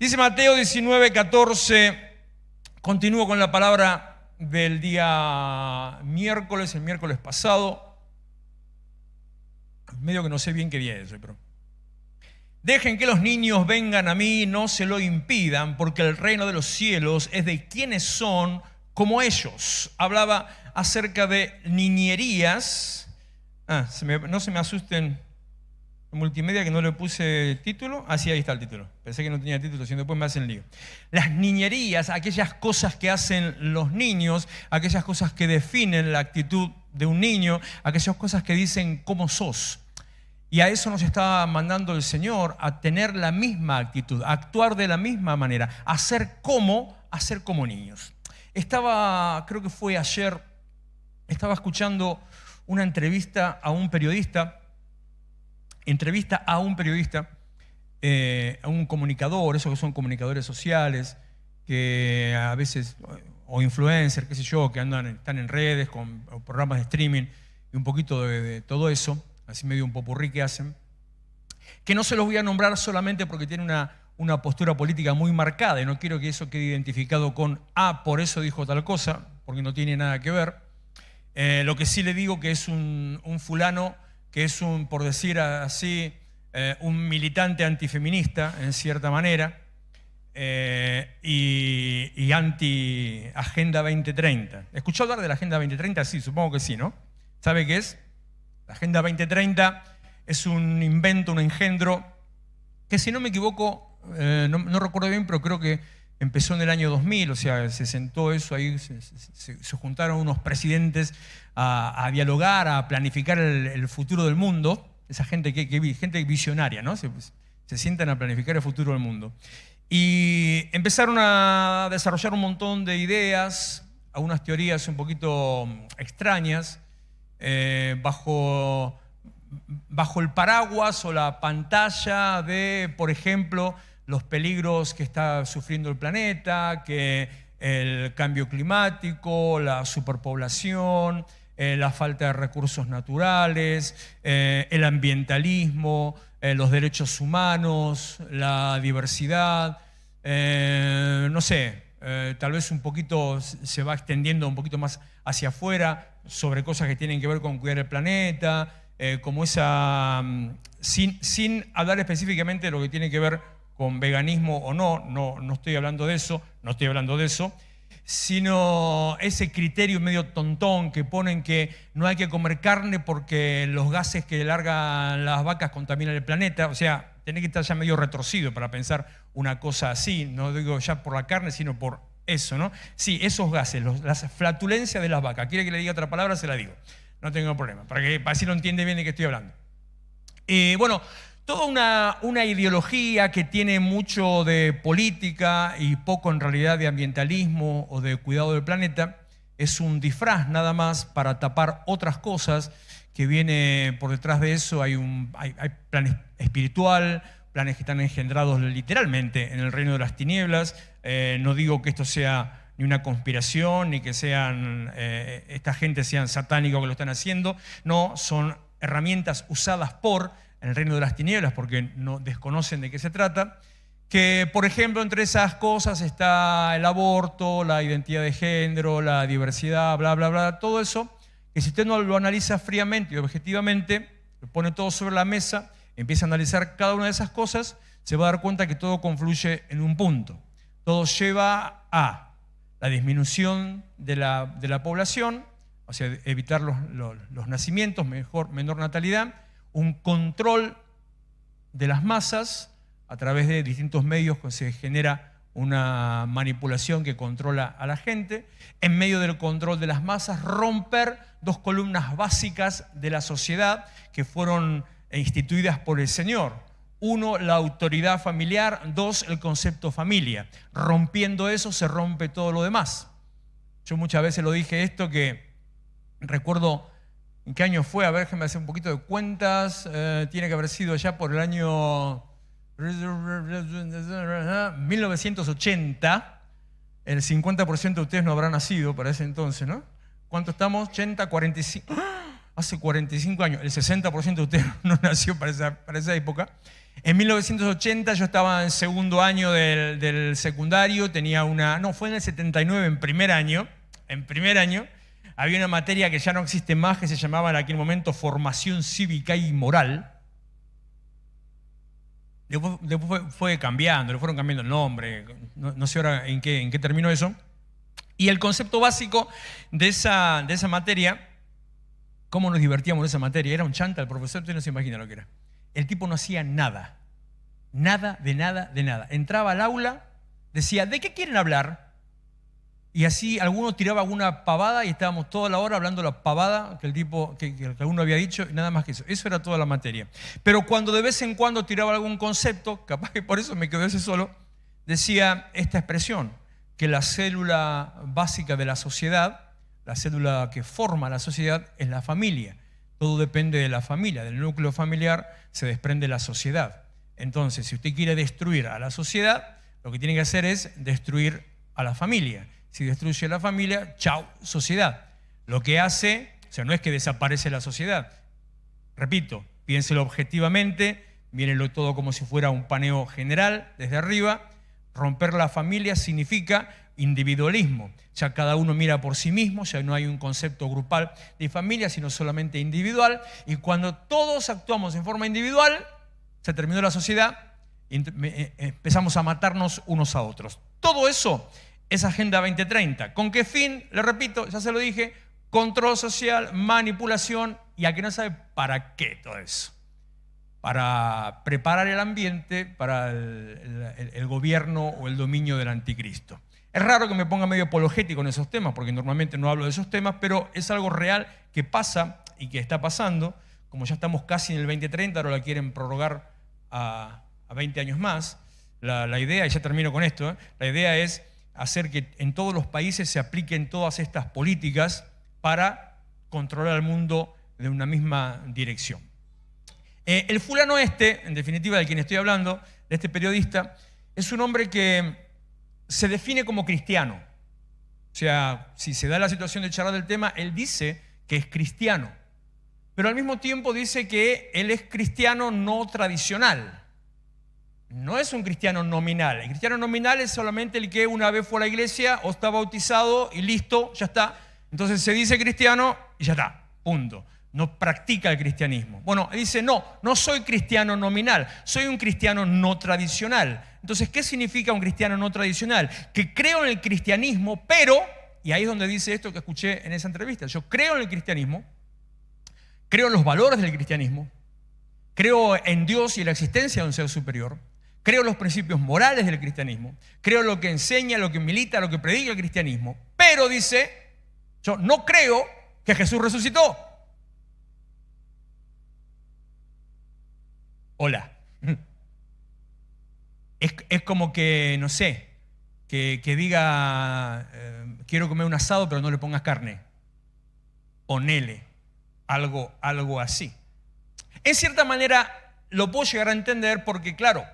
Dice Mateo 19:14, continúo con la palabra del día miércoles, el miércoles pasado. Medio que no sé bien qué día es hoy, pero... Dejen que los niños vengan a mí, no se lo impidan, porque el reino de los cielos es de quienes son como ellos. Hablaba acerca de niñerías. No se me asusten en multimedia que no le puse título. Sí, ahí está el título. Pensé que no tenía título, sino después me hacen lío. Las niñerías, aquellas cosas que hacen los niños, aquellas cosas que definen la actitud de un niño, aquellas cosas que dicen cómo sos. Y a eso nos está mandando el Señor, a tener la misma actitud, a actuar de la misma manera, a ser como niños. Creo que fue ayer, estaba escuchando una entrevista a un periodista, a un comunicador, esos que son comunicadores sociales, que a veces, o influencers, qué sé yo, que están en redes con programas de streaming y un poquito de todo eso, así medio un popurrí que hacen, que no se los voy a nombrar solamente porque tiene una postura política muy marcada y no quiero que eso quede identificado con por eso dijo tal cosa, porque no tiene nada que ver. Lo que sí le digo que es un fulano que es por decir así, un militante antifeminista en cierta manera y anti-Agenda 2030. ¿Escuchó hablar de la Agenda 2030? Sí, supongo que sí, ¿no? ¿Sabe qué es? La Agenda 2030 es un invento, un engendro, que si no me equivoco, no recuerdo bien, pero creo que empezó en el año 2000, o sea, se sentó eso ahí, se juntaron unos presidentes a dialogar, a planificar el futuro del mundo, esa gente, gente visionaria, ¿no? Se sientan a planificar el futuro del mundo. Y empezaron a desarrollar un montón de ideas, algunas teorías un poquito extrañas, bajo el paraguas o la pantalla de, por ejemplo, los peligros que está sufriendo el planeta, que el cambio climático, la superpoblación, la falta de recursos naturales, el ambientalismo, los derechos humanos, la diversidad, no sé, tal vez un poquito se va extendiendo un poquito más hacia afuera sobre cosas que tienen que ver con cuidar el planeta, como esa, sin hablar específicamente de lo que tiene que ver con veganismo o no estoy hablando de eso, sino ese criterio medio tontón que ponen que no hay que comer carne porque los gases que largan las vacas contaminan el planeta. O sea, tenés que estar ya medio retorcido para pensar una cosa así, no digo ya por la carne, sino por eso, ¿no? Sí, esos gases, las flatulencias de las vacas. ¿Quiere que le diga otra palabra? Se la digo. No tengo problema, para así lo entiende bien de qué estoy hablando. Bueno, toda una ideología que tiene mucho de política y poco en realidad de ambientalismo o de cuidado del planeta, es un disfraz nada más para tapar otras cosas que viene por detrás de eso. Hay plan espiritual, planes que están engendrados literalmente en el reino de las tinieblas. No digo que esto sea ni una conspiración, ni que esta gente sean satánicos que lo están haciendo. No, son herramientas usadas por el reino de las tinieblas porque no desconocen de qué se trata. Que, por ejemplo, entre esas cosas está el aborto, la identidad de género, la diversidad, bla, bla, bla, todo eso, que si usted no lo analiza fríamente y objetivamente, lo pone todo sobre la mesa, empieza a analizar cada una de esas cosas, se va a dar cuenta que todo confluye en un punto. Todo lleva a la disminución de la población, o sea, evitar los nacimientos, menor natalidad, un control de las masas a través de distintos medios que se genera una manipulación que controla a la gente. En medio del control de las masas, romper dos columnas básicas de la sociedad que fueron instituidas por el Señor. Uno, la autoridad familiar. Dos, el concepto familia. Rompiendo eso se rompe todo lo demás. Yo muchas veces lo dije esto, que recuerdo en qué año fue, a ver, déjenme hacer un poquito de cuentas, tiene que haber sido ya por el año 1980, el 50% de ustedes no habrán nacido para ese entonces, ¿no? ¿Cuánto estamos? 80, 45, hace 45 años, el 60% de ustedes no nació para esa época. En 1980 yo estaba en segundo año del secundario, tenía fue en el 79, en primer año, había una materia que ya no existe más, que se llamaba en aquel momento Formación Cívica y Moral. Después fue cambiando, le fueron cambiando el nombre, no sé ahora en qué terminó eso. Y el concepto básico de esa materia, cómo nos divertíamos en esa materia, era un chanta, el profesor, usted no se imagina lo que era. El tipo no hacía nada, nada, de nada, de nada. Entraba al aula, decía, ¿de qué quieren hablar? Y así alguno tiraba alguna pavada y estábamos toda la hora hablando la pavada que el tipo, que alguno había dicho y nada más que eso. Eso era toda la materia. Pero cuando de vez en cuando tiraba algún concepto, capaz que por eso me quedé ese solo, decía esta expresión, que la célula básica de la sociedad, la célula que forma la sociedad es la familia. Todo depende de la familia, del núcleo familiar se desprende la sociedad. Entonces, si usted quiere destruir a la sociedad, lo que tiene que hacer es destruir a la familia. Si destruye la familia, chau, sociedad. Lo que hace, o sea, no es que desaparece la sociedad. Repito, piénselo objetivamente, mírenlo todo como si fuera un paneo general desde arriba. Romper la familia significa individualismo. Ya cada uno mira por sí mismo, ya no hay un concepto grupal de familia, sino solamente individual. Y cuando todos actuamos en forma individual, se terminó la sociedad y empezamos a matarnos unos a otros. Todo eso es Agenda 2030. ¿Con qué fin? Le repito, ya se lo dije, control social, manipulación y a que no sabe para qué todo eso. Para preparar el ambiente para el gobierno o el dominio del anticristo. Es raro que me ponga medio apologético en esos temas, porque normalmente no hablo de esos temas, pero es algo real que pasa y que está pasando. Como ya estamos casi en el 2030, ahora la quieren prorrogar a 20 años más. La idea, y ya termino con esto, la idea es hacer que en todos los países se apliquen todas estas políticas para controlar al mundo de una misma dirección. El fulano en definitiva, de quien estoy hablando, de este periodista, es un hombre que se define como cristiano. O sea, si se da la situación de charlar del tema, él dice que es cristiano. Pero al mismo tiempo dice que él es cristiano no tradicional. No es un cristiano nominal. El cristiano nominal es solamente el que una vez fue a la iglesia o está bautizado y listo, ya está. Entonces se dice cristiano y ya está, punto. No practica el cristianismo. Bueno, él dice, no soy cristiano nominal, soy un cristiano no tradicional. Entonces, ¿qué significa un cristiano no tradicional? Que creo en el cristianismo, pero, y ahí es donde dice esto que escuché en esa entrevista, yo creo en el cristianismo, creo en los valores del cristianismo, creo en Dios y en la existencia de un ser superior, creo en los principios morales del cristianismo, creo en lo que enseña, lo que milita, lo que predica el cristianismo, pero dice, yo no creo que Jesús resucitó. Hola. Es como que, no sé, que diga, quiero comer un asado pero no le pongas carne. Ponele, algo así. En cierta manera lo puedo llegar a entender porque, claro,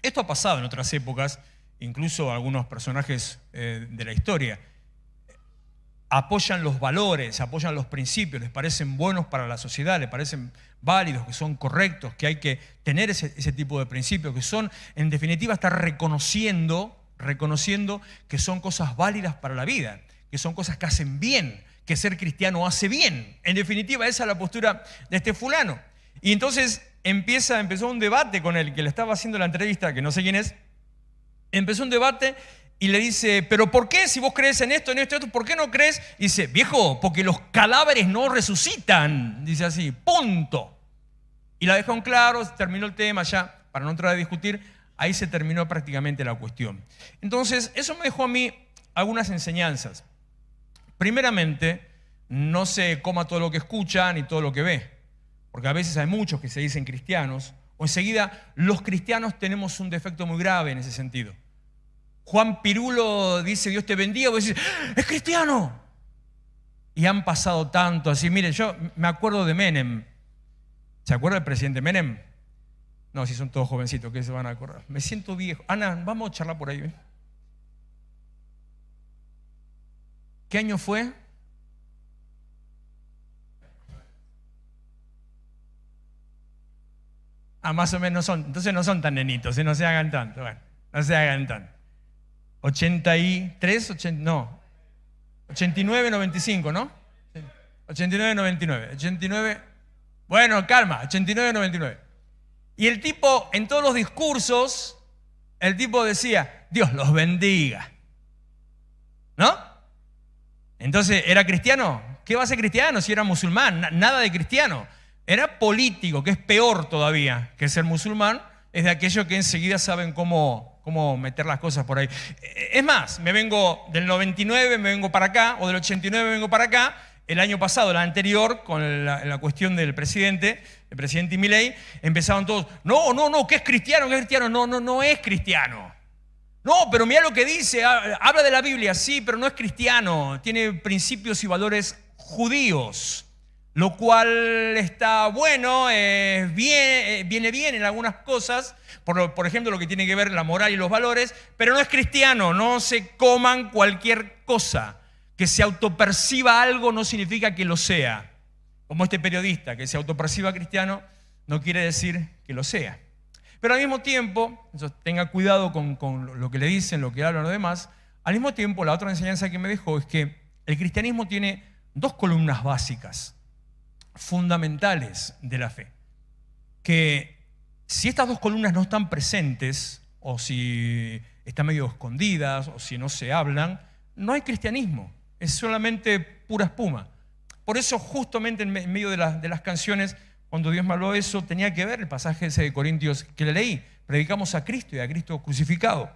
esto ha pasado en otras épocas, incluso algunos personajes de la historia. Apoyan los valores, apoyan los principios, les parecen buenos para la sociedad, les parecen válidos, que son correctos, que hay que tener ese tipo de principios, que son, en definitiva, estar reconociendo que son cosas válidas para la vida, que son cosas que hacen bien, que ser cristiano hace bien. En definitiva, esa es la postura de este fulano. Y entonces empezó un debate con el que le estaba haciendo la entrevista, que no sé quién es, empezó un debate. Y le dice, ¿pero por qué? Si vos crees en esto, ¿por qué no crees? Y dice, viejo, porque los cadáveres no resucitan. Dice así, punto. Y la dejó en claro, terminó el tema ya, para no entrar a discutir, ahí se terminó prácticamente la cuestión. Entonces, eso me dejó a mí algunas enseñanzas. Primeramente, no se coma todo lo que escucha ni todo lo que ve, porque a veces hay muchos que se dicen cristianos, o enseguida los cristianos tenemos un defecto muy grave en ese sentido. Juan Pirulo dice Dios te bendiga, vos decís, ¡es cristiano! Y han pasado tanto así. Miren, yo me acuerdo de Menem. ¿Se acuerda del presidente Menem? No, si son todos jovencitos, ¿qué se van a acordar? Me siento viejo. Ana, vamos a charlar por ahí. ¿Eh? ¿Qué año fue? Más o menos son. Entonces no son tan nenitos, no se hagan tanto. Bueno, no se hagan tanto. 83, 80, no. 89, 95, ¿no? 89, 99. 89. Bueno, calma, 89, 99. Y el tipo, en todos los discursos, el tipo decía, Dios los bendiga. ¿No? Entonces, ¿era cristiano? ¿Qué va a ser cristiano si era musulmán? Nada de cristiano. Era político, que es peor todavía que ser musulmán. Es de aquellos que enseguida saben cómo meter las cosas por ahí. Es más, me vengo del 99, me vengo para acá, o del 89 me vengo para acá. El año pasado, el anterior, con la cuestión del presidente, el presidente Milei, empezaban todos, no, ¿qué es cristiano? ¿Qué es cristiano? No es cristiano. No, pero mira lo que dice, habla de la Biblia, sí, pero no es cristiano, tiene principios y valores judíos, lo cual está bueno, viene bien en algunas cosas, por ejemplo, lo que tiene que ver la moral y los valores, pero no es cristiano, no se coman cualquier cosa. Que se autoperciba algo no significa que lo sea. Como este periodista, que se autoperciba cristiano, no quiere decir que lo sea. Pero al mismo tiempo, tenga cuidado con lo que le dicen, lo que hablan los demás. Al mismo tiempo, la otra enseñanza que me dejó es que el cristianismo tiene dos columnas básicas, fundamentales de la fe. Que si estas dos columnas no están presentes, o si están medio escondidas, o si no se hablan, no hay cristianismo. Es solamente pura espuma. Por eso, justamente en medio de las canciones, cuando Dios me habló de eso, tenía que ver el pasaje ese de Corintios que le leí. Predicamos a Cristo y a Cristo crucificado.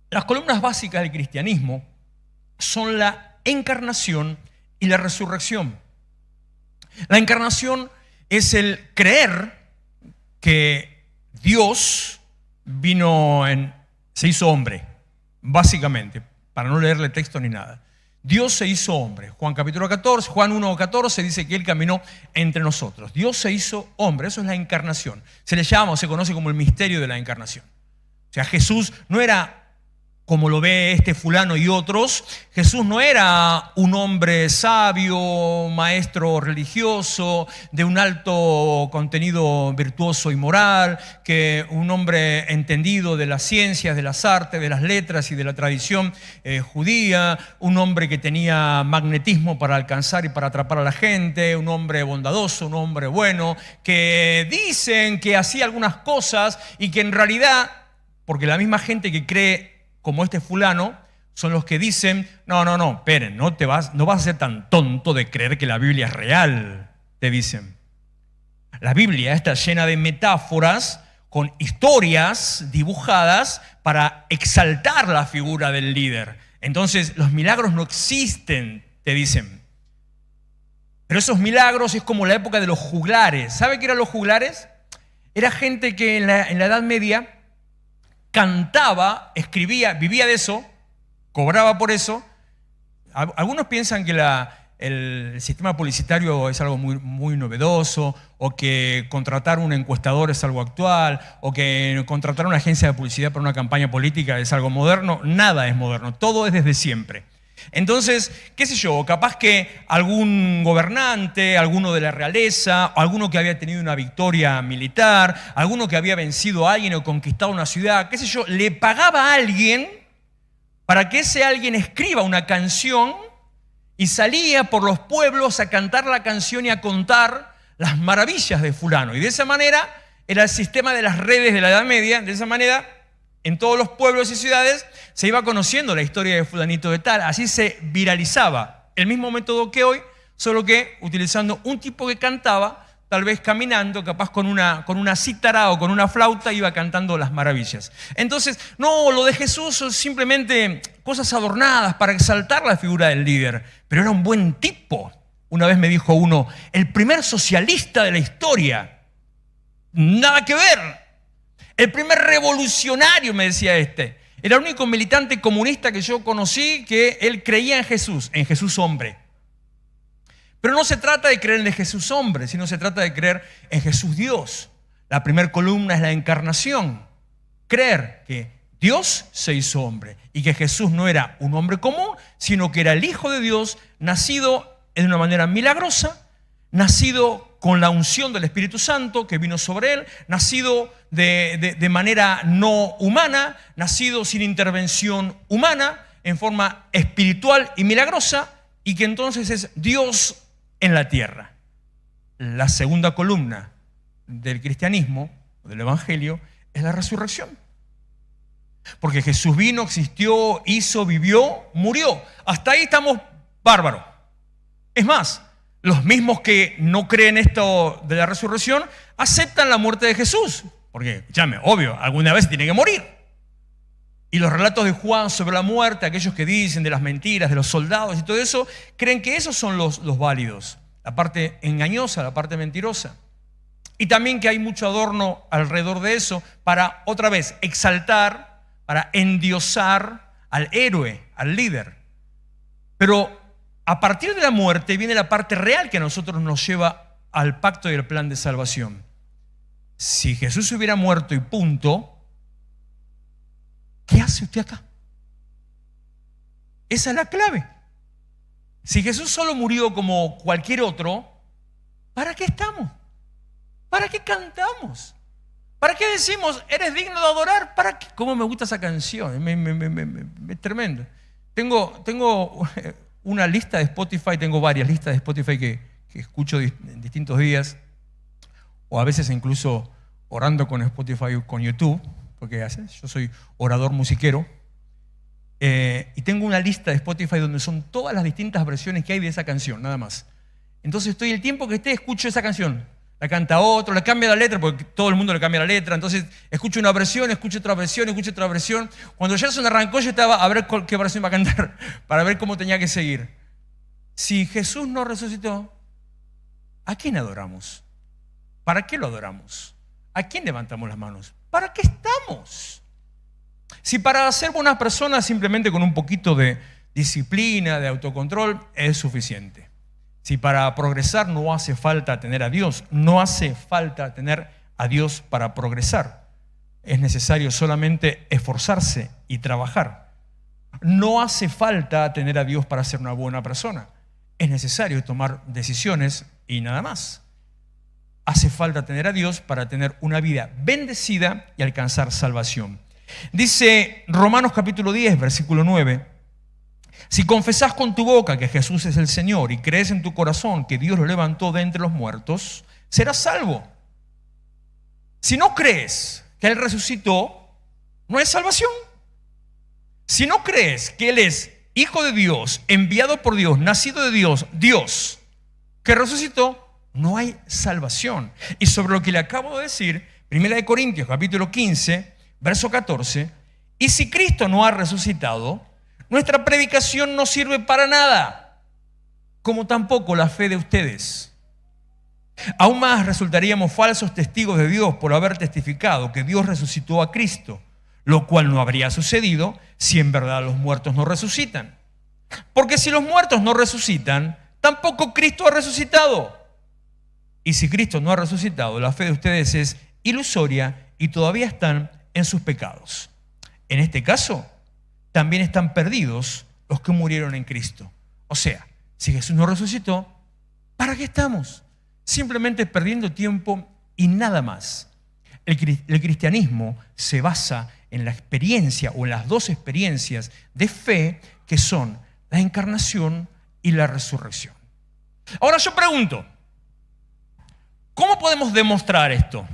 Las columnas básicas del cristianismo son la encarnación y la resurrección. La encarnación es el creer que Dios se hizo hombre, básicamente, para no leerle texto ni nada. Dios se hizo hombre. Juan 1:14 dice que Él caminó entre nosotros. Dios se hizo hombre, eso es la encarnación. Se le llama o se conoce como el misterio de la encarnación. O sea, Jesús no era, como lo ve este fulano y otros, Jesús no era un hombre sabio, maestro religioso, de un alto contenido virtuoso y moral, que un hombre entendido de las ciencias, de las artes, de las letras y de la tradición judía, un hombre que tenía magnetismo para alcanzar y para atrapar a la gente, un hombre bondadoso, un hombre bueno, que dicen que hacía algunas cosas y que en realidad, porque la misma gente que cree como este fulano, son los que dicen, no, esperen, no vas a ser tan tonto de creer que la Biblia es real, te dicen. La Biblia está llena de metáforas con historias dibujadas para exaltar la figura del líder. Entonces, los milagros no existen, te dicen. Pero esos milagros es como la época de los juglares. ¿Sabe qué eran los juglares? Era gente que en la Edad Media cantaba, escribía, vivía de eso, cobraba por eso. Algunos piensan que el sistema publicitario es algo muy, muy novedoso, o que contratar un encuestador es algo actual, o que contratar una agencia de publicidad para una campaña política es algo moderno. Nada es moderno, todo es desde siempre. Entonces, qué sé yo, capaz que algún gobernante, alguno de la realeza, alguno que había tenido una victoria militar, alguno que había vencido a alguien o conquistado una ciudad, qué sé yo, le pagaba a alguien para que ese alguien escriba una canción y salía por los pueblos a cantar la canción y a contar las maravillas de fulano. Y de esa manera era el sistema de las redes de la Edad Media. De esa manera, en todos los pueblos y ciudades se iba conociendo la historia de fulanito de tal. Así se viralizaba. El mismo método que hoy, solo que utilizando un tipo que cantaba, tal vez caminando, capaz con una cítara o con una flauta, iba cantando las maravillas. Entonces, no, lo de Jesús son simplemente cosas adornadas para exaltar la figura del líder. Pero era un buen tipo. Una vez me dijo uno, el primer socialista de la historia. Nada que ver. El primer revolucionario, me decía este. Era el único militante comunista que yo conocí que él creía en Jesús hombre. Pero no se trata de creer en Jesús hombre, sino se trata de creer en Jesús Dios. La primera columna es la encarnación. Creer que Dios se hizo hombre y que Jesús no era un hombre común, sino que era el Hijo de Dios, nacido de una manera milagrosa, nacido con la unción del Espíritu Santo que vino sobre él, nacido de manera no humana, nacido sin intervención humana, en forma espiritual y milagrosa, y que entonces es Dios en la tierra. La segunda columna del cristianismo, del evangelio, es la resurrección. Porque Jesús vino, existió, hizo, vivió, murió. Hasta ahí estamos bárbaros. Es más, los mismos que no creen esto de la resurrección aceptan la muerte de Jesús. Porque, llame, obvio, alguna vez tiene que morir. Y los relatos de Juan sobre la muerte, aquellos que dicen de las mentiras, de los soldados y todo eso, creen que esos son los válidos. La parte engañosa, la parte mentirosa. Y también que hay mucho adorno alrededor de eso para, otra vez, exaltar, para endiosar al héroe, al líder. Pero a partir de la muerte viene la parte real que a nosotros nos lleva al pacto y al plan de salvación. Si Jesús hubiera muerto y punto, ¿qué hace usted acá? Esa es la clave. Si Jesús solo murió como cualquier otro, ¿para qué estamos? ¿Para qué cantamos? ¿Para qué decimos, eres digno de adorar? ¿Para qué? ¿Cómo me gusta esa canción? Es tremendo. Tengo una lista de Spotify, tengo varias listas de Spotify que escucho en distintos días, o a veces incluso orando con Spotify o con YouTube, porque yo soy orador musiquero, y tengo una lista de Spotify donde son todas las distintas versiones que hay de esa canción, nada más. Entonces estoy el tiempo que esté, escucho esa canción. La canta otro, le cambia la letra, porque todo el mundo le cambia la letra. Entonces escucho una versión, escucho otra versión, escucho otra versión. Cuando Gerson arrancó, yo estaba a ver qué versión va a cantar, para ver cómo tenía que seguir. Si Jesús no resucitó, ¿a quién adoramos? ¿Para qué lo adoramos? ¿A quién levantamos las manos? ¿Para qué estamos? Si para ser buenas personas simplemente con un poquito de disciplina, de autocontrol, es suficiente. Si para progresar no hace falta tener a Dios, no hace falta tener a Dios para progresar. Es necesario solamente esforzarse y trabajar. No hace falta tener a Dios para ser una buena persona. Es necesario tomar decisiones y nada más. Hace falta tener a Dios para tener una vida bendecida y alcanzar salvación. Dice Romanos capítulo 10, versículo 9. Si confesás con tu boca que Jesús es el Señor y crees en tu corazón que Dios lo levantó de entre los muertos, serás salvo. Si no crees que Él resucitó, no hay salvación. Si no crees que Él es Hijo de Dios, enviado por Dios, nacido de Dios, Dios, que resucitó, no hay salvación. Y sobre lo que le acabo de decir, 1 Corintios capítulo 15, verso 14, y si Cristo no ha resucitado, nuestra predicación no sirve para nada, como tampoco la fe de ustedes. Aún más resultaríamos falsos testigos de Dios por haber testificado que Dios resucitó a Cristo, lo cual no habría sucedido si en verdad los muertos no resucitan. Porque si los muertos no resucitan, tampoco Cristo ha resucitado. Y si Cristo no ha resucitado, la fe de ustedes es ilusoria y todavía están en sus pecados. En este caso, también están perdidos los que murieron en Cristo. O sea, si Jesús no resucitó, ¿para qué estamos? Simplemente perdiendo tiempo y nada más. El cristianismo se basa en la experiencia o en las dos experiencias de fe que son la encarnación y la resurrección. Ahora yo pregunto, ¿cómo podemos demostrar esto?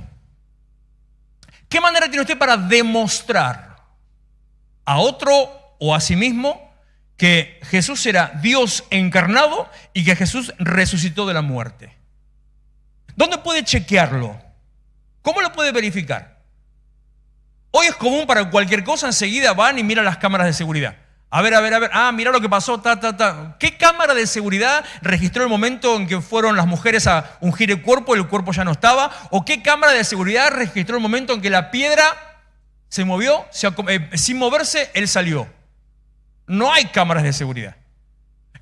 ¿Qué manera tiene usted para demostrar a otro o a sí mismo que Jesús era Dios encarnado y que Jesús resucitó de la muerte? ¿Dónde puede chequearlo? ¿Cómo lo puede verificar? Hoy es común para cualquier cosa, enseguida van y miran las cámaras de seguridad. A ver. Mira lo que pasó, ¿Qué cámara de seguridad registró el momento en que fueron las mujeres a ungir el cuerpo y el cuerpo ya no estaba? ¿O qué cámara de seguridad registró el momento en que la piedra se movió, sin moverse, él salió? No hay cámaras de seguridad.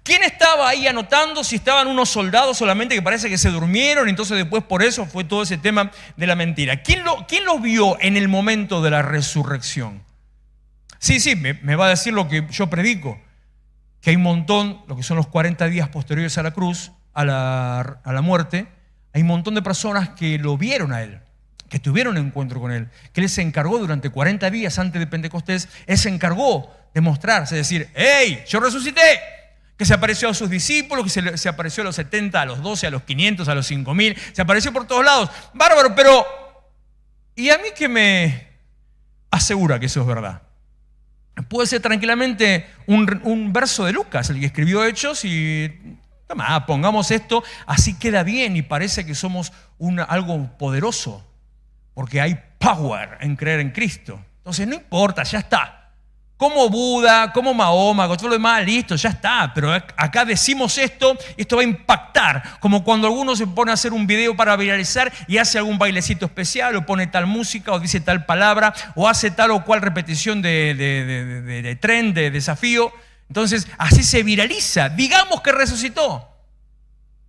¿Quién estaba ahí anotando si estaban unos soldados solamente que parece que se durmieron? Entonces después por eso fue todo ese tema de la mentira. ¿Quién los vio en el momento de la resurrección? Sí, me va a decir lo que yo predico, que hay un montón, lo que son los 40 días posteriores a la cruz, a la muerte, Hay un montón de personas que lo vieron a Él, que tuvieron un encuentro con Él, que Él se encargó durante 40 días antes de Pentecostés, Él se encargó de mostrarse, de decir, ¡hey, yo resucité! Que se apareció a sus discípulos, que se apareció a los 70, a los 12, a los 500, a los 5000, se apareció por todos lados. Bárbaro, pero ¿y a mí qué me asegura que eso es verdad? Puede ser tranquilamente un verso de Lucas, el que escribió Hechos, y toma, pongamos esto, así queda bien y parece que somos algo poderoso, porque hay power en creer en Cristo. Entonces no importa, ya está. Como Buda, como Mahoma, con todo lo demás, listo, ya está. Pero acá decimos esto va a impactar. Como cuando alguno se pone a hacer un video para viralizar y hace algún bailecito especial, o pone tal música, o dice tal palabra, o hace tal o cual repetición de tren, de desafío. Entonces, así se viraliza. Digamos que resucitó.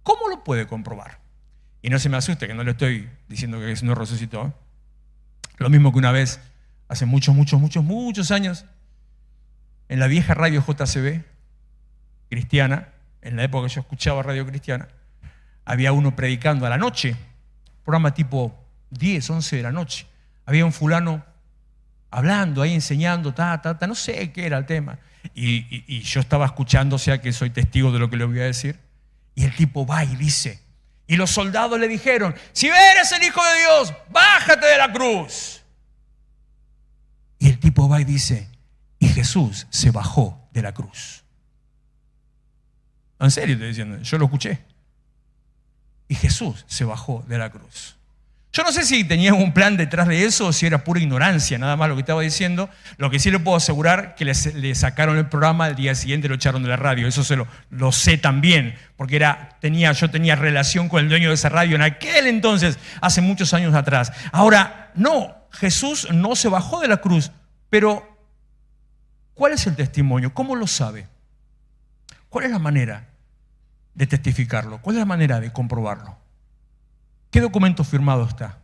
¿Cómo lo puede comprobar? Y no se me asuste, que no le estoy diciendo que no resucitó. Lo mismo que una vez, hace muchos años, en la vieja radio JCB cristiana, en la época que yo escuchaba radio cristiana, había uno predicando a la noche, programa tipo 10, 11 de la noche. Había un fulano hablando ahí, enseñando, no sé qué era el tema. Y yo estaba escuchando, o sea que soy testigo de lo que le voy a decir. Y el tipo va y dice, y los soldados le dijeron, si eres el Hijo de Dios, bájate de la cruz. Y el tipo va y dice, y Jesús se bajó de la cruz. En serio estoy diciendo, yo lo escuché. Y Jesús se bajó de la cruz. Yo no sé si tenía un plan detrás de eso o si era pura ignorancia, nada más lo que estaba diciendo. Lo que sí le puedo asegurar que le sacaron el programa, al día siguiente lo echaron de la radio. Eso lo sé también, porque yo tenía relación con el dueño de esa radio en aquel entonces, hace muchos años atrás. Ahora, no, Jesús no se bajó de la cruz, pero ¿cuál es el testimonio? ¿Cómo lo sabe? ¿Cuál es la manera de testificarlo? ¿Cuál es la manera de comprobarlo? ¿Qué documento firmado está?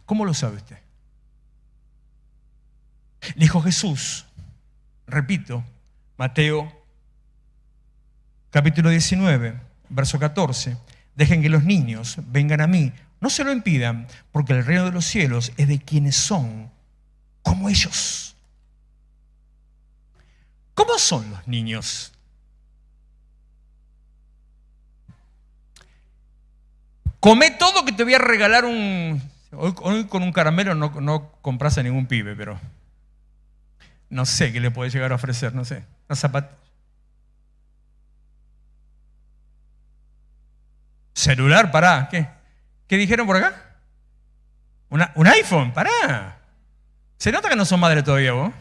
¿Cómo lo sabe usted? Dijo Jesús, repito, Mateo capítulo 19, verso 14, dejen que los niños vengan a mí, no se lo impidan, porque el reino de los cielos es de quienes son como ellos. ¿Cómo son los niños? Come todo que te voy a regalar hoy con un caramelo no compras a ningún pibe, pero no sé qué le puede llegar a ofrecer, no sé. Una zapatilla. Celular, pará. ¿Qué dijeron por acá? Un iPhone, pará. Se nota que no son madre todavía vos.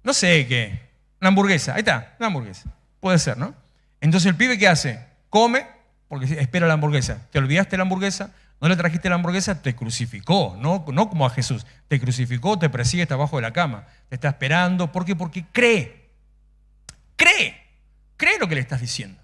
No sé qué. Una hamburguesa, ahí está, una hamburguesa. Puede ser, ¿no? Entonces el pibe, ¿qué hace? Come, porque espera la hamburguesa. Te olvidaste la hamburguesa, no le trajiste la hamburguesa, te crucificó, no como a Jesús. Te crucificó, te persigue, está abajo de la cama. Te está esperando. ¿Por qué? Porque cree lo que le estás diciendo.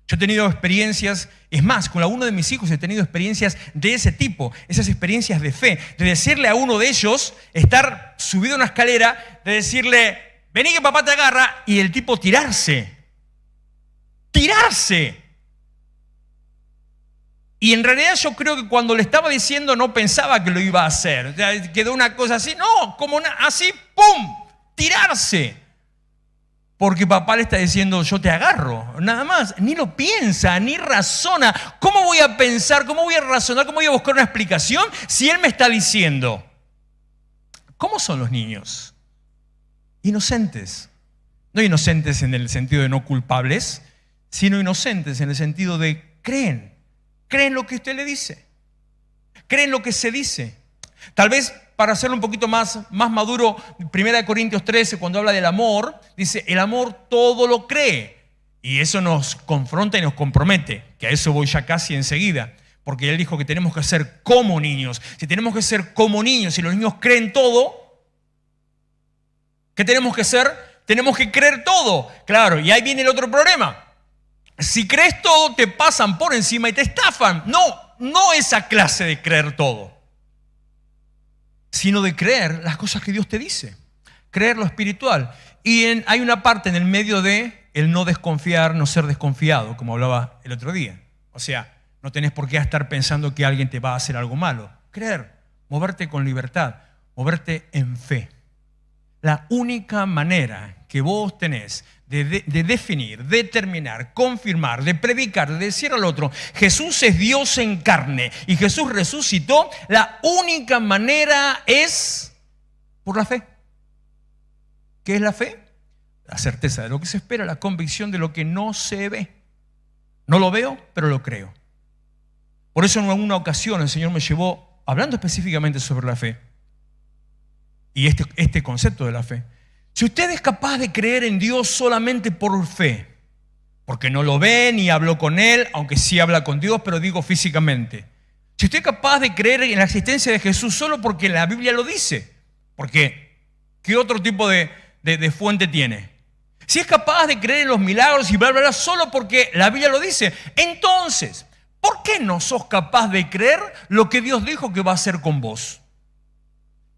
Yo he tenido experiencias, es más, con uno de mis hijos he tenido experiencias de ese tipo, esas experiencias de fe, de decirle a uno de ellos, estar subido a una escalera, de decirle, vení que papá te agarra, y el tipo tirarse. Y en realidad yo creo que cuando le estaba diciendo no pensaba que lo iba a hacer. O sea, quedó una cosa así, no, así, ¡pum! Tirarse. Porque papá le está diciendo, yo te agarro, nada más. Ni lo piensa, ni razona. ¿Cómo voy a pensar, cómo voy a razonar, cómo voy a buscar una explicación si él me está diciendo? ¿Cómo son los niños? Inocentes. No inocentes en el sentido de no culpables, sino inocentes en el sentido de creen lo que usted le dice, creen lo que se dice. Tal vez para hacerlo un poquito más maduro, 1 Corintios 13, cuando habla del amor, dice, el amor todo lo cree. Y eso nos confronta y nos compromete, que a eso voy ya casi enseguida, porque él dijo que tenemos que ser como niños. Si tenemos que ser como niños, si los niños creen todo, ¿qué tenemos que hacer? Tenemos que creer todo. Claro, y ahí viene el otro problema. Si crees todo, te pasan por encima y te estafan. No esa clase de creer todo, sino de creer las cosas que Dios te dice, creer lo espiritual. Y hay una parte en el medio de el no desconfiar, no ser desconfiado, como hablaba el otro día. O sea, no tenés por qué estar pensando que alguien te va a hacer algo malo. Creer, moverte con libertad, moverte en fe. La única manera que vos tenés de definir, determinar, confirmar, de predicar, de decir al otro, Jesús es Dios en carne y Jesús resucitó, la única manera es por la fe. ¿Qué es la fe? La certeza de lo que se espera, la convicción de lo que no se ve. No lo veo, pero lo creo. Por eso en alguna ocasión el Señor me llevó, hablando específicamente sobre la fe, y este concepto de la fe. Si usted es capaz de creer en Dios solamente por fe, porque no lo ve ni habló con Él, aunque sí habla con Dios, pero digo físicamente. Si usted es capaz de creer en la existencia de Jesús solo porque la Biblia lo dice, porque ¿qué otro tipo de fuente tiene? Si es capaz de creer en los milagros y bla, bla, bla, solo porque la Biblia lo dice, entonces, ¿por qué no sos capaz de creer lo que Dios dijo que va a hacer con vos?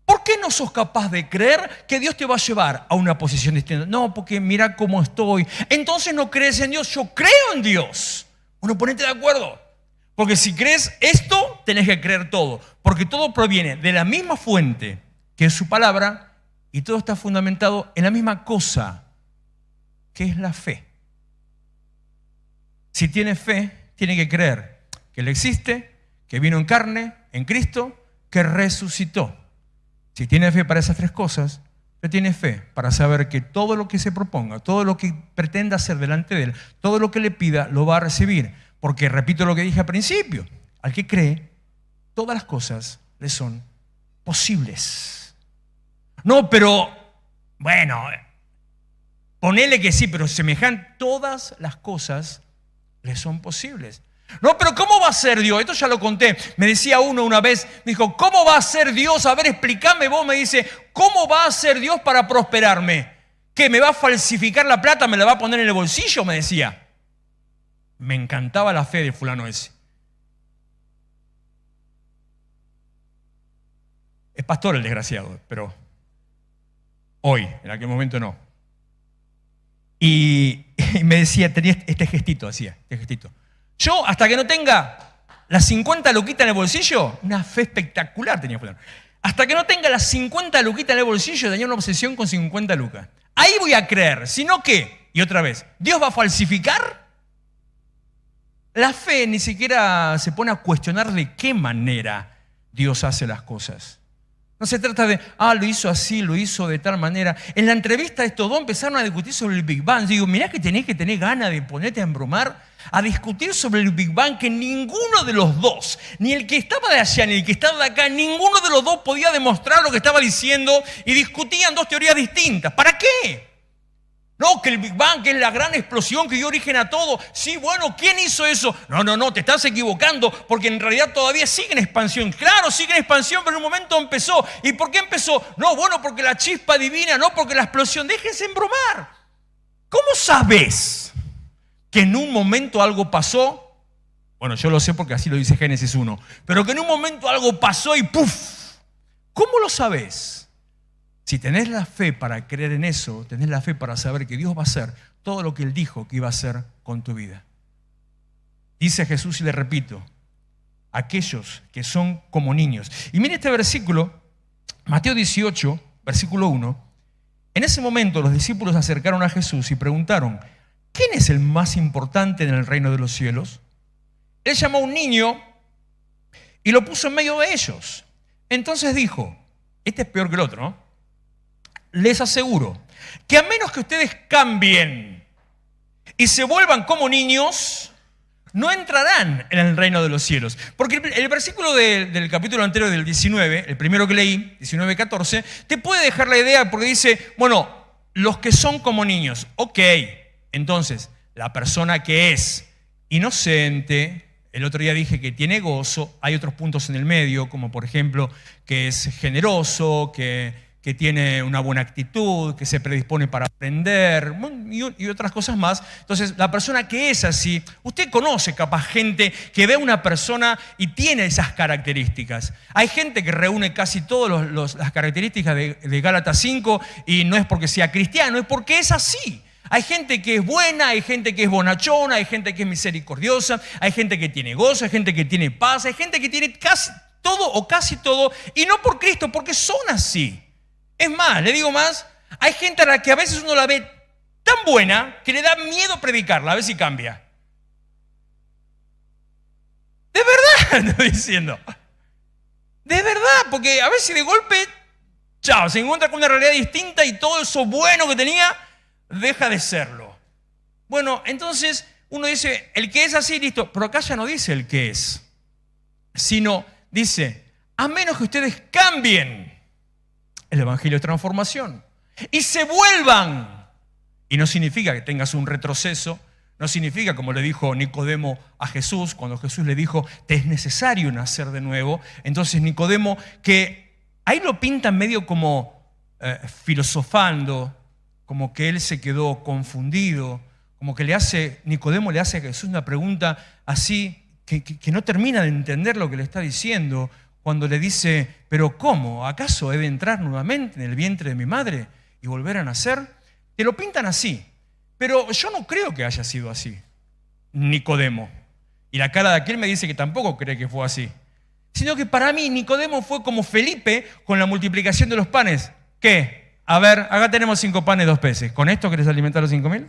¿Por qué no sos capaz de creer que Dios te va a llevar a una posición distinta? No, porque mira cómo estoy. Entonces no crees en Dios. Yo creo en Dios. Bueno, ponete de acuerdo. Porque si crees esto, tenés que creer todo. Porque todo proviene de la misma fuente que es su palabra y todo está fundamentado en la misma cosa, que es la fe. Si tiene fe, tiene que creer que Él existe, que vino en carne, en Cristo, que resucitó. Si tiene fe para esas tres cosas, usted tiene fe para saber que todo lo que se proponga, todo lo que pretenda hacer delante de Él, todo lo que le pida, lo va a recibir. Porque, repito lo que dije al principio, al que cree, todas las cosas le son posibles. No, pero, bueno, ponele que sí, pero todas las cosas le son posibles. No, pero ¿cómo va a ser Dios? Esto ya lo conté. Me decía uno una vez, me dijo, ¿cómo va a ser Dios? A ver, explícame vos. Me dice, ¿cómo va a ser Dios para prosperarme? ¿Qué, me va a falsificar la plata? ¿Me la va a poner en el bolsillo? Me decía. Me encantaba la fe de fulano ese. Es pastor el desgraciado, pero hoy, en aquel momento no. Y me decía, tenía este gestito, hacía este gestito. Yo, hasta que no tenga las 50 luquitas en el bolsillo, una fe espectacular tenía fulano. Hasta que no tenga las 50 luquitas en el bolsillo, tenía una obsesión con 50 lucas. Ahí voy a creer, si no, ¿qué? Y otra vez, ¿Dios va a falsificar? La fe ni siquiera se pone a cuestionar de qué manera Dios hace las cosas. No se trata de, lo hizo así, lo hizo de tal manera. En la entrevista estos dos empezaron a discutir sobre el Big Bang. Digo, mirá que tenés que tener ganas de ponerte a embromar, a discutir sobre el Big Bang, que ninguno de los dos, ni el que estaba de allá ni el que estaba de acá, ninguno de los dos podía demostrar lo que estaba diciendo y discutían dos teorías distintas. ¿Para qué? No, que el Big Bang, que es la gran explosión que dio origen a todo. Sí, bueno, ¿quién hizo eso? No, te estás equivocando, porque en realidad todavía sigue en expansión. Claro, sigue en expansión, pero en un momento empezó. ¿Y por qué empezó? No, bueno, porque la chispa divina, no porque la explosión. Déjense embromar. ¿Cómo sabes que en un momento algo pasó? Bueno, yo lo sé porque así lo dice Génesis 1. Pero que en un momento algo pasó y ¡puf! ¿Cómo lo sabes? Si tenés la fe para creer en eso, tenés la fe para saber que Dios va a hacer todo lo que Él dijo que iba a hacer con tu vida. Dice Jesús, y le repito, aquellos que son como niños. Y mire este versículo, Mateo 18, versículo 1. En ese momento los discípulos se acercaron a Jesús y preguntaron, ¿quién es el más importante en el reino de los cielos? Él llamó a un niño y lo puso en medio de ellos. Entonces dijo, este es peor que el otro, ¿no? Les aseguro que a menos que ustedes cambien y se vuelvan como niños, no entrarán en el reino de los cielos. Porque el versículo del capítulo anterior, del 19, el primero que leí, 19-14, te puede dejar la idea porque dice, bueno, los que son como niños. Ok, entonces, la persona que es inocente, el otro día dije que tiene gozo, hay otros puntos en el medio, como por ejemplo, que es generoso, que tiene una buena actitud, que se predispone para aprender y otras cosas más. Entonces, la persona que es así, usted conoce capaz gente que ve a una persona y tiene esas características. Hay gente que reúne casi todas las características de Gálatas 5 y no es porque sea cristiano, es porque es así. Hay gente que es buena, hay gente que es bonachona, hay gente que es misericordiosa, hay gente que tiene gozo, hay gente que tiene paz, hay gente que tiene casi todo o casi todo, y no por Cristo, porque son así. Es más, le digo más, hay gente a la que a veces uno la ve tan buena que le da miedo predicarla, a ver si cambia. De verdad, estoy diciendo. De verdad, porque a veces de golpe, chao, se encuentra con una realidad distinta y todo eso bueno que tenía deja de serlo. Bueno, entonces uno dice, el que es así, listo. Pero acá ya no dice el que es, sino dice, a menos que ustedes cambien. El evangelio es transformación. Y se vuelvan. Y no significa que tengas un retroceso. No significa, como le dijo Nicodemo a Jesús, cuando Jesús le dijo, te es necesario nacer de nuevo. Entonces Nicodemo, que ahí lo pintan medio como filosofando, como que él se quedó confundido, como que Nicodemo le hace a Jesús una pregunta así, que no termina de entender lo que le está diciendo, cuando le dice, pero ¿cómo? ¿Acaso he de entrar nuevamente en el vientre de mi madre y volver a nacer? Te lo pintan así. Pero yo no creo que haya sido así, Nicodemo. Y la cara de aquel me dice que tampoco cree que fue así. Sino que para mí Nicodemo fue como Felipe con la multiplicación de los panes. ¿Qué? A ver, acá tenemos 5 panes y 2 peces. ¿Con esto querés alimentar a los 5.000?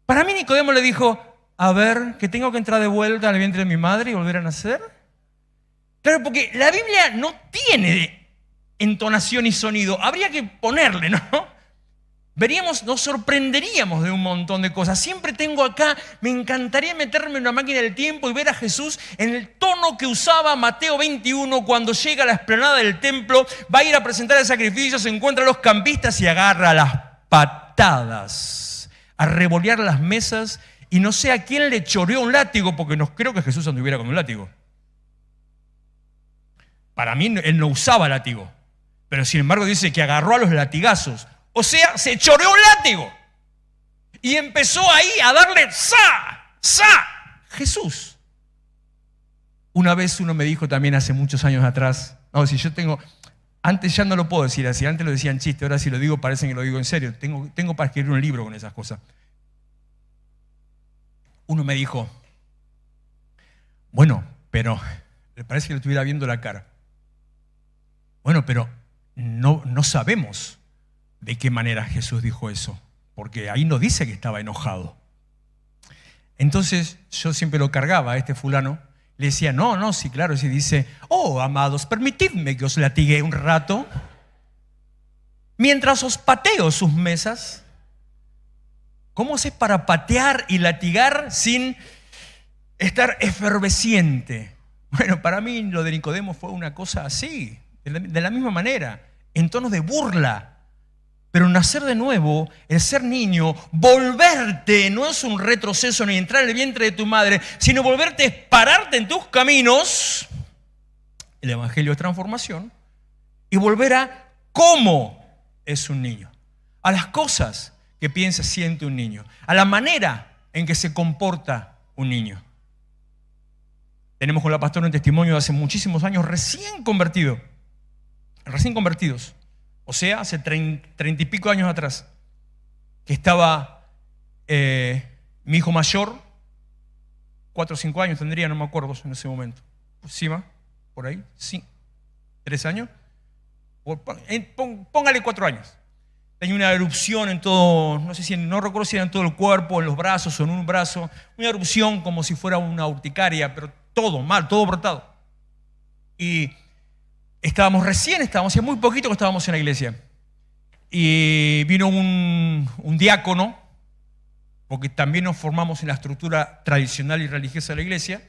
Para mí Nicodemo le dijo, a ver, que tengo que entrar de vuelta al vientre de mi madre y volver a nacer. Claro, porque la Biblia no tiene entonación y sonido. Habría que ponerle, ¿no? Nos sorprenderíamos de un montón de cosas. Siempre tengo acá, me encantaría meterme en una máquina del tiempo y ver a Jesús en el tono que usaba Mateo 21 cuando llega a la explanada del templo, va a ir a presentar el sacrificio, se encuentra a los campistas y agarra las patadas, a revolear las mesas, y no sé a quién le choreó un látigo, porque no creo que Jesús anduviera con un látigo. Para mí él no usaba látigo, pero sin embargo dice que agarró a los latigazos. O sea, se choreó un látigo y empezó ahí a darle Jesús. Una vez uno me dijo también hace muchos años atrás, antes ya no lo puedo decir así, antes lo decía en chiste, ahora si lo digo parece que lo digo en serio, tengo para escribir un libro con esas cosas. Uno me dijo, bueno, pero, me parece que le estuviera viendo la cara. Bueno, pero no sabemos de qué manera Jesús dijo eso, porque ahí no dice que estaba enojado. Entonces yo siempre lo cargaba a este fulano, le decía, no, sí, claro, sí, dice, oh, amados, permitidme que os latigue un rato, mientras os pateo sus mesas. ¿Cómo haces para patear y latigar sin estar efervesciente? Bueno, para mí lo de Nicodemo fue una cosa así, de la misma manera, en tonos de burla. Pero nacer de nuevo, el ser niño, volverte, no es un retroceso ni entrar en el vientre de tu madre, sino volverte es pararte en tus caminos, el evangelio es transformación, y volver a cómo es un niño, a las cosas que piensa, siente un niño, a la manera en que se comporta un niño. Tenemos con la pastora un testimonio de hace muchísimos años, recién convertidos. O sea, hace 30 y pico años atrás, que estaba mi hijo mayor, 4 o 5 años tendría, no me acuerdo en ese momento. Encima, por ahí, sí, 3 años. Póngale 4 años. Tenía una erupción en todo, no recuerdo si era en todo el cuerpo, en los brazos o en un brazo. Una erupción como si fuera una urticaria, pero todo mal, todo brotado. Y hacía muy poquito que estábamos en la iglesia. Y vino un diácono, porque también nos formamos en la estructura tradicional y religiosa de la iglesia,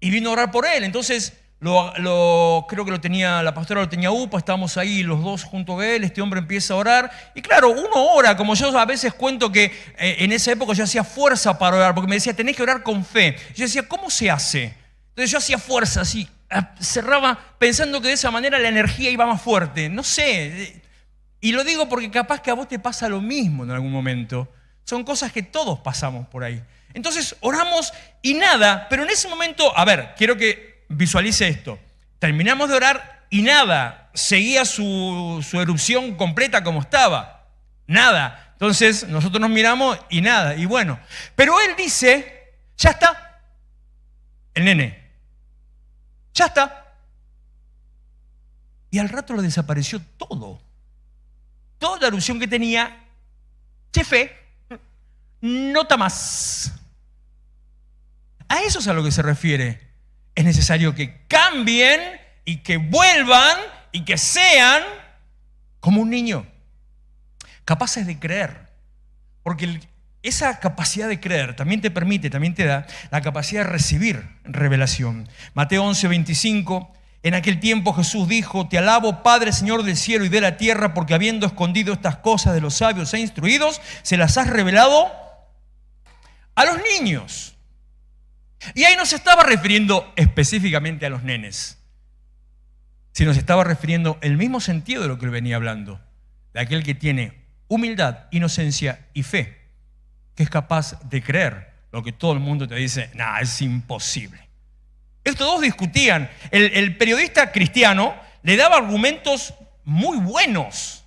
y vino a orar por él. Entonces, creo que la pastora lo tenía UPA, estábamos ahí los dos junto a él, este hombre empieza a orar, y claro, uno ora, como yo a veces cuento que en esa época yo hacía fuerza para orar, porque me decía, tenés que orar con fe. Yo decía, ¿cómo se hace? Entonces yo hacía fuerza así, cerraba pensando que de esa manera la energía iba más fuerte, no sé, y lo digo porque capaz que a vos te pasa lo mismo en algún momento, son cosas que todos pasamos por ahí. Entonces oramos y nada, pero en ese momento, quiero que visualice esto, terminamos de orar y nada, seguía su erupción completa como estaba, nada, Entonces nosotros nos miramos y nada, y bueno. Pero él dice, ya está, el nene, ya está. Y al rato le desapareció todo. Toda la ilusión que tenía, chefe, nota más. A eso es a lo que se refiere. Es necesario que cambien y que vuelvan y que sean como un niño, capaces de creer. Porque esa capacidad de creer también te permite, también te da la capacidad de recibir revelación. Mateo 11:25, en aquel tiempo Jesús dijo, te alabo, Padre, Señor del cielo y de la tierra, porque habiendo escondido estas cosas de los sabios e instruidos, se las has revelado a los niños. Y ahí no se estaba refiriendo específicamente a los nenes, sino se estaba refiriendo el mismo sentido de lo que él venía hablando, de aquel que tiene humildad, inocencia y fe, que es capaz de creer lo que todo el mundo te dice, nah, es imposible. Estos dos discutían. El periodista cristiano le daba argumentos muy buenos.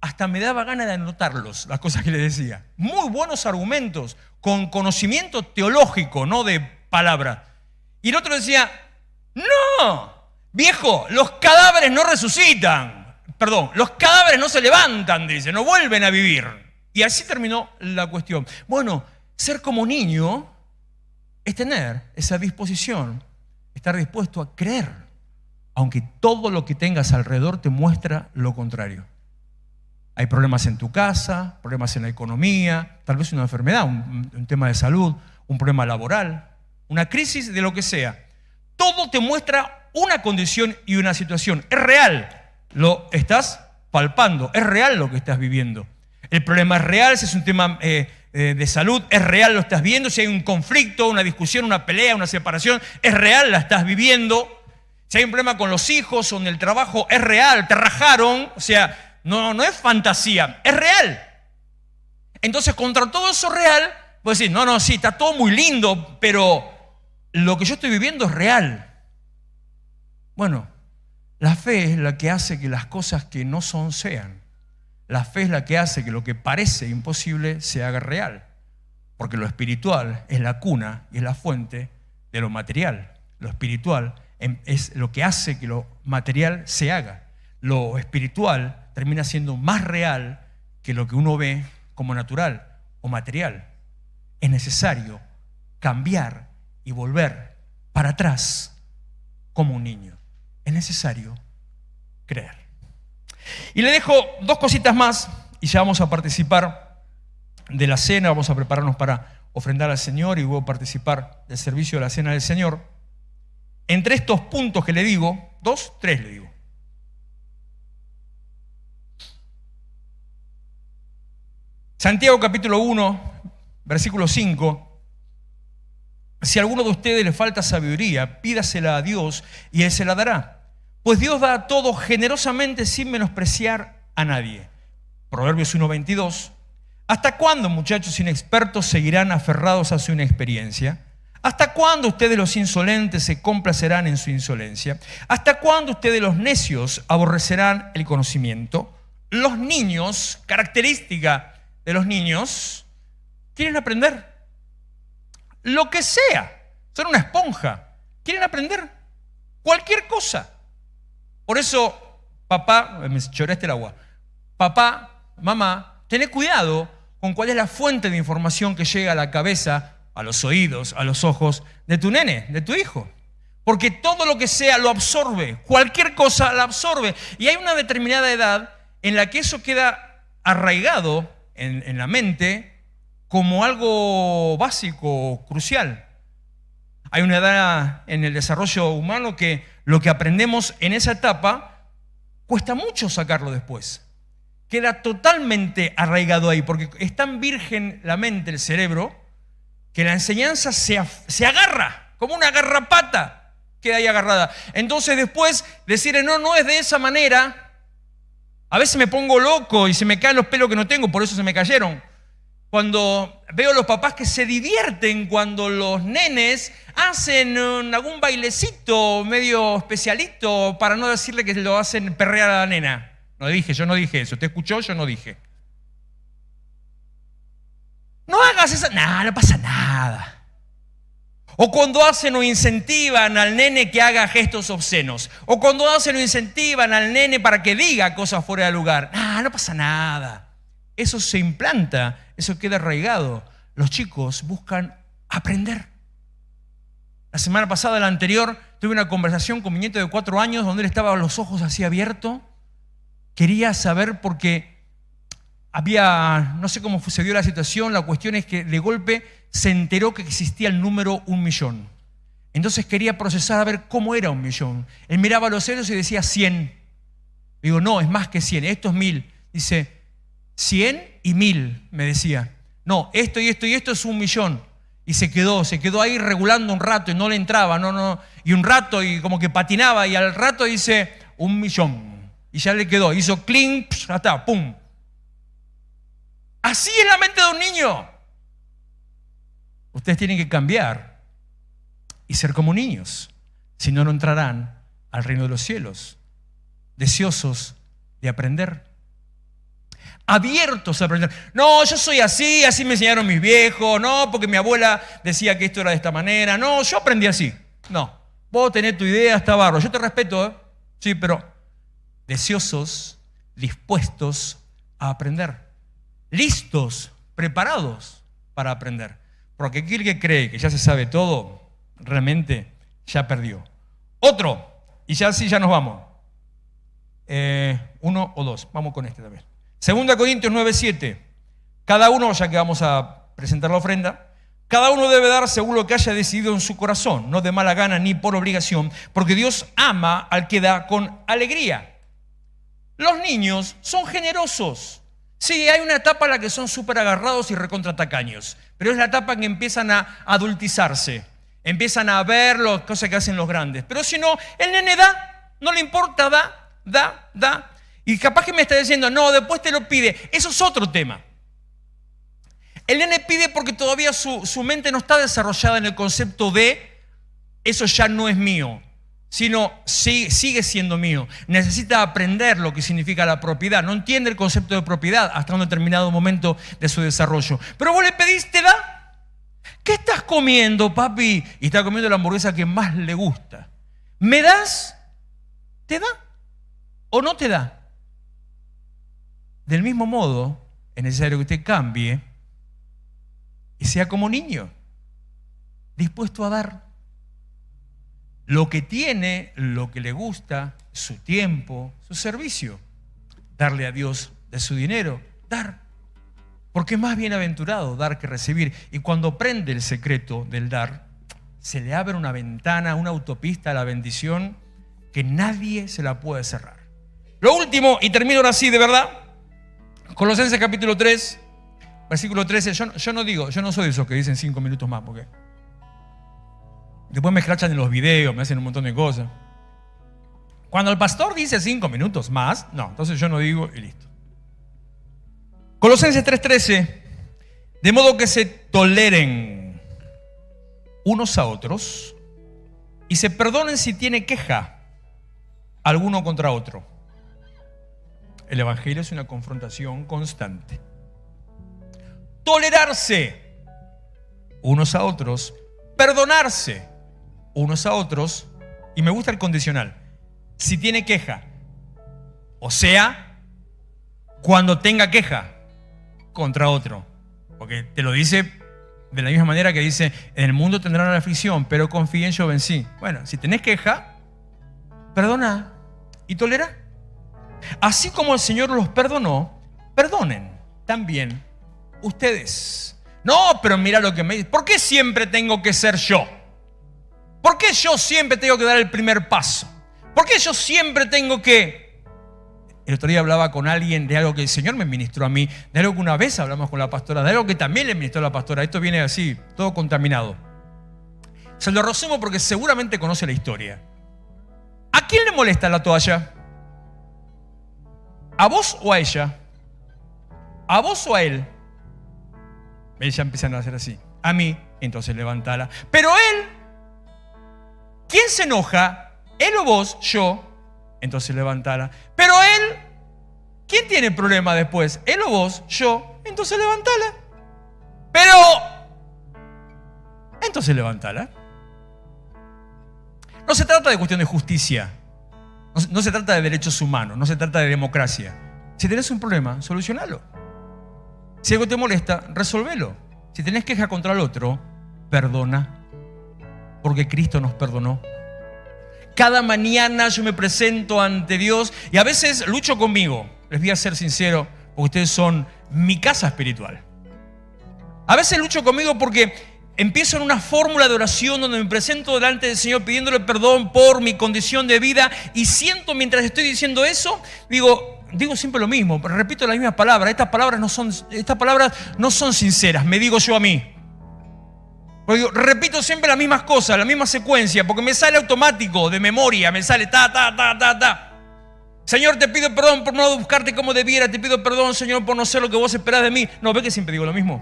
Hasta me daba ganas de anotarlos, las cosas que le decía. Muy buenos argumentos, con conocimiento teológico, no de palabra. Y el otro decía, no, viejo, los cadáveres no resucitan. Perdón, los cadáveres no se levantan, dice, no vuelven a vivir. Y así terminó la cuestión. Bueno, ser como niño es tener esa disposición, estar dispuesto a creer, aunque todo lo que tengas alrededor te muestra lo contrario. Hay problemas en tu casa, problemas en la economía, tal vez una enfermedad, un tema de salud, un problema laboral, una crisis de lo que sea. Todo te muestra una condición y una situación. Es real, lo estás palpando, es real lo que estás viviendo. El problema es real, si es un tema de salud, es real, lo estás viendo. Si hay un conflicto, una discusión, una pelea, una separación, es real, la estás viviendo. Si hay un problema con los hijos o en el trabajo, es real, te rajaron, o sea, no es fantasía, es real. Entonces, contra todo eso real, puedes decir, no, sí, está todo muy lindo, pero lo que yo estoy viviendo es real. Bueno, la fe es la que hace que las cosas que no son sean. La fe es la que hace que lo que parece imposible se haga real. Porque lo espiritual es la cuna y es la fuente de lo material. Lo espiritual es lo que hace que lo material se haga. Lo espiritual termina siendo más real que lo que uno ve como natural o material. Es necesario cambiar y volver para atrás como un niño. Es necesario creer. Y le dejo dos cositas más y ya vamos a participar de la cena, vamos a prepararnos para ofrendar al Señor y luego participar del servicio de la cena del Señor. Entre estos puntos que le digo, tres le digo. Santiago capítulo 1, versículo 5. Si a alguno de ustedes le falta sabiduría, pídasela a Dios y Él se la dará. Pues Dios da a todo generosamente sin menospreciar a nadie. Proverbios 1:22. ¿Hasta cuándo, muchachos inexpertos, seguirán aferrados a su inexperiencia? ¿Hasta cuándo ustedes los insolentes se complacerán en su insolencia? ¿Hasta cuándo ustedes los necios aborrecerán el conocimiento? Los niños, característica de los niños, quieren aprender lo que sea. Son una esponja. Quieren aprender cualquier cosa. Por eso, papá, me choraste el agua. Papá, mamá, tened cuidado con cuál es la fuente de información que llega a la cabeza, a los oídos, a los ojos de tu nene, de tu hijo. Porque todo lo que sea lo absorbe, cualquier cosa la absorbe. Y hay una determinada edad en la que eso queda arraigado en la mente como algo básico, crucial. Hay una edad en el desarrollo humano que lo que aprendemos en esa etapa cuesta mucho sacarlo después. Queda totalmente arraigado ahí, porque es tan virgen la mente, el cerebro, que la enseñanza se agarra, como una garrapata, queda ahí agarrada. Entonces después decirle, no es de esa manera. A veces me pongo loco y se me caen los pelos que no tengo, por eso se me cayeron. Cuando veo a los papás que se divierten cuando los nenes hacen algún bailecito medio especialito, para no decirle que lo hacen perrear a la nena. Yo no dije eso. ¿Usted escuchó? Yo no dije. no hagas eso, nada, no pasa nada. O cuando hacen o incentivan al nene que haga gestos obscenos. O cuando hacen o incentivan al nene para que diga cosas fuera de lugar. No pasa nada. Eso se implanta, eso queda arraigado. Los chicos buscan aprender. La semana pasada, la anterior, tuve una conversación con mi nieto de 4 años donde él estaba los ojos así abiertos. Quería saber porque había, no sé cómo se dio la situación, la cuestión es que de golpe se enteró que existía el número 1.000.000. Entonces quería procesar a ver cómo era 1.000.000. Él miraba los ceros y decía 100. Digo, no, es más que 100, esto es 1000. Dice, 100 y 1000, me decía. No, esto y esto y esto es 1.000.000. Y se quedó ahí regulando un rato y no le entraba, y un rato y como que patinaba y al rato dice 1.000.000. Y ya le quedó, hizo clink, ya está, pum. Así es la mente de un niño. Ustedes tienen que cambiar y ser como niños, si no, no entrarán al reino de los cielos, deseosos de aprender, abiertos a aprender. No, yo soy así, así me enseñaron mis viejos, no, porque mi abuela decía que esto era de esta manera, no, yo aprendí así. No, vos tenés tu idea, está bárbaro, yo te respeto, sí, pero deseosos, dispuestos a aprender, listos, preparados para aprender. Porque aquel que cree que ya se sabe todo, realmente ya perdió. Otro, y ya sí, ya nos vamos. 1 o 2, vamos con este también. 2 Corintios 9:7. Cada uno, ya que vamos a presentar la ofrenda, cada uno debe dar según lo que haya decidido en su corazón, no de mala gana ni por obligación, porque Dios ama al que da con alegría. Los niños son generosos. Sí, hay una etapa en la que son súper agarrados y recontratacaños, pero es la etapa en que empiezan a adultizarse, empiezan a ver las cosas que hacen los grandes. Pero si no, el nene da, no le importa, da. Y capaz que me está diciendo, no, después te lo pide. Eso es otro tema. El nene pide porque todavía su mente no está desarrollada en el concepto de eso ya no es mío, sino sigue siendo mío. Necesita aprender lo que significa la propiedad. No entiende el concepto de propiedad hasta un determinado momento de su desarrollo. Pero vos le pedís, te da. ¿Qué estás comiendo, papi? Y está comiendo la hamburguesa que más le gusta. ¿Me das? ¿Te da? ¿O no te da? Del mismo modo, es necesario que usted cambie y sea como niño, dispuesto a dar. Lo que tiene, lo que le gusta, su tiempo, su servicio. Darle a Dios de su dinero, dar. Porque es más bienaventurado dar que recibir. Y cuando aprende el secreto del dar, se le abre una ventana, una autopista a la bendición que nadie se la puede cerrar. Lo último, y termino ahora sí, de verdad, Colosenses capítulo 3, versículo 13. Yo no soy de esos que dicen 5 minutos más, porque después me escrachan en los videos, me hacen un montón de cosas. Cuando el pastor dice 5 minutos más, no, entonces yo no digo y listo. Colosenses 3:13, de modo que se toleren unos a otros y se perdonen si tiene queja alguno contra otro. El evangelio es una confrontación constante. Tolerarse unos a otros, perdonarse unos a otros, y me gusta el condicional, si tiene queja, o sea, cuando tenga queja contra otro, porque te lo dice de la misma manera que dice, en el mundo tendrán una aflicción, pero confíen, yo vencí. Bueno, si tenés queja, perdona y tolera. Así como el Señor los perdonó, perdonen también ustedes. No, pero mira lo que me dice. ¿Por qué siempre tengo que ser yo? ¿Por qué yo siempre tengo que dar el primer paso? ¿Por qué yo siempre tengo que...? El otro día hablaba con alguien de algo que el Señor me ministró a mí, de algo que una vez hablamos con la pastora, de algo que también le ministró a la pastora. Esto viene así, todo contaminado. Se lo resumo porque seguramente conoce la historia. ¿A quién le molesta la toalla? ¿A vos o a ella? ¿A vos o a él? Ella empiezan a hacer así. A mí, entonces levántala. Pero él, ¿quién se enoja? ¿Él o vos? Yo. Entonces levántala. Pero él, ¿quién tiene problema después? ¿Él o vos? Yo. Entonces levántala. Pero, entonces levántala. No se trata de cuestión de justicia. No se trata de derechos humanos. No se trata de democracia. Si tenés un problema, solucionalo. Si algo te molesta, resolvelo. Si tenés queja contra el otro, perdona. Porque Cristo nos perdonó. Cada mañana yo me presento ante Dios y a veces lucho conmigo. Les voy a ser sincero, porque ustedes son mi casa espiritual. A veces lucho conmigo porque empiezo en una fórmula de oración donde me presento delante del Señor pidiéndole perdón por mi condición de vida y siento mientras estoy diciendo eso, digo siempre lo mismo, repito las mismas palabras. Estas palabras no son sinceras, me digo yo a mí. Porque repito siempre las mismas cosas, la misma secuencia, porque me sale automático, de memoria, me sale ta. Señor, te pido perdón por no buscarte como debiera, te pido perdón, Señor, por no ser lo que vos esperás de mí. No, ve que siempre digo lo mismo.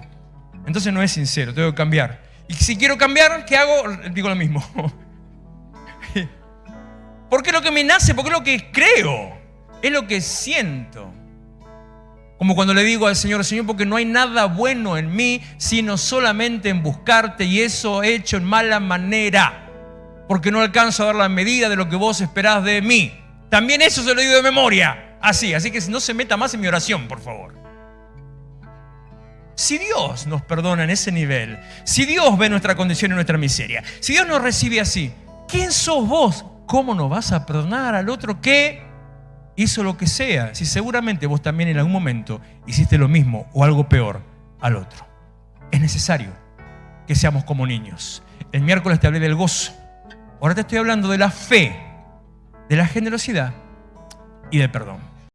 Entonces no es sincero, tengo que cambiar. Y si quiero cambiar, ¿qué hago? Digo lo mismo. Porque es lo que me nace, porque es lo que creo, es lo que siento. Como cuando le digo al Señor, Señor, porque no hay nada bueno en mí, sino solamente en buscarte, y eso he hecho en mala manera, porque no alcanzo a dar la medida de lo que vos esperás de mí. También eso se lo digo de memoria, así que no se meta más en mi oración, por favor. Si Dios nos perdona en ese nivel, si Dios ve nuestra condición y nuestra miseria, si Dios nos recibe así, ¿quién sos vos? ¿Cómo no vas a perdonar al otro que hizo lo que sea? Si seguramente vos también en algún momento hiciste lo mismo o algo peor al otro. Es necesario que seamos como niños. El miércoles te hablé del gozo. Ahora te estoy hablando de la fe, de la generosidad y del perdón.